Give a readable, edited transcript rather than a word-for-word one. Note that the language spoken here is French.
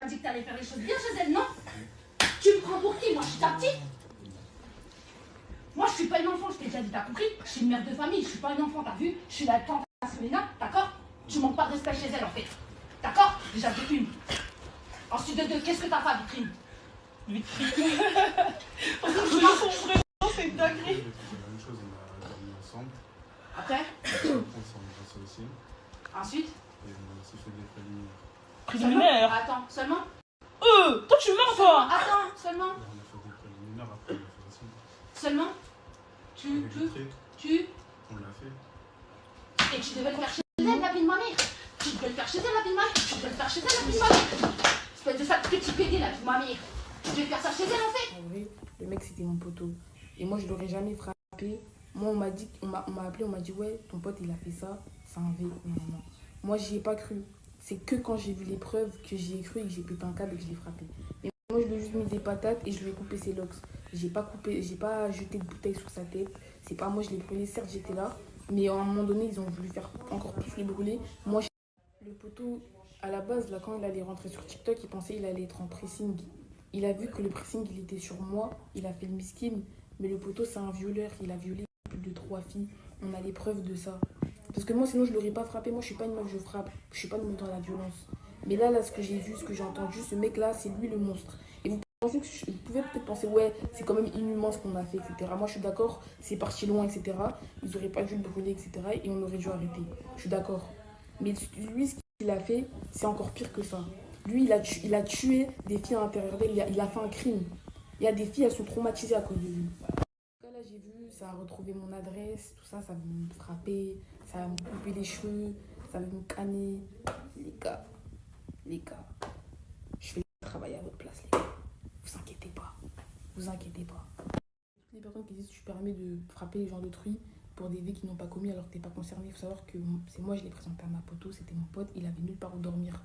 dit que t'allais faire les choses bien chez elle, non? Tu me prends pour qui? Moi, je suis ta petite. Moi, je suis pas une enfant, je t'ai déjà dit, t'as compris? Je suis une mère de famille, je suis pas une enfant, t'as vu? Je suis la tante à Solena, d'accord? Tu manques pas de respect chez elle, en fait. D'accord? Déjà, de une. Ensuite, de deux, qu'est-ce que t'as fait, Vitrine? Vitrine. On se souvient son prénom, c'est une dinguerie. C'est la même chose, on a dormi ensemble. Après? On s'en est passé aussi. Ensuite? Et on a aussi fait des préliminaires. Préliminaire. Attends, seulement? Toi tu mens toi. Attends, seulement? Et on a fait des préliminaires, après on a fait aussi. Seulement? Avec Vitrine, on l'a fait. Et tu devais le faire chez elle, la vie de ma mère. Tu devais le faire chez elle, la vie de ma mère. Tu devais le faire chez elle, la vie de ma mère. Espèce de sale petit pédé, la vie de ma mère. Tu devais faire ça chez elle, en fait. En vrai, le mec c'était mon poteau. Et moi je l'aurais jamais frappé. Moi on m'a dit, on m'a appelé, on m'a dit ouais, ton pote il a fait ça, c'est un V. Non, non. Moi j'y ai pas cru. C'est que quand j'ai vu les preuves que j'y ai cru et que j'ai pété un câble et que je l'ai frappé. Mais moi je lui ai juste mis des patates et je lui ai coupé ses locks. J'ai pas jeté de bouteille sur sa tête. C'est pas moi, je l'ai brûlé, certes j'étais là. Mais à un moment donné, ils ont voulu faire encore plus le brûler. Moi, le poteau, à la base, là, quand il allait rentrer sur TikTok, il pensait qu'il allait être en pressing. Il a vu que le pressing, il était sur moi. Il a fait le miskin. Mais le poteau, c'est un violeur. Il a violé plus de 3 filles. On a les preuves de ça. Parce que moi, sinon, je l'aurais pas frappé. Moi, je suis pas une meuf, je frappe. Je suis pas une meuf dans la violence. Mais là, ce que j'ai vu, ce que j'ai entendu, ce mec-là, c'est lui le monstre. Et vous pensez que vous pouvez peut-être penser, ouais, c'est quand même inhumain ce qu'on a fait, etc. Moi, je suis d'accord, c'est parti loin, etc. Ils auraient pas dû le brûler, etc. Et on aurait dû arrêter. Je suis d'accord. Mais lui, ce qu'il a fait, c'est encore pire que ça. Lui, il a tué des filles à l'intérieur d'elle. Il a fait un crime. Il y a des filles, elles sont traumatisées à cause de lui. Là, j'ai vu, ça a retrouvé mon adresse, tout ça, ça veut me frapper, ça va me couper les cheveux, ça veut me canner. Les gars, je vais travailler à votre place, les gars. Vous inquiétez pas, vous inquiétez pas. Toutes les personnes qui disent que tu permets de frapper les gens d'autrui pour des vies qui n'ont pas commis alors que t'es pas concerné, il faut savoir que c'est moi, je l'ai présenté à ma poteau, c'était mon pote, il avait nulle part où dormir.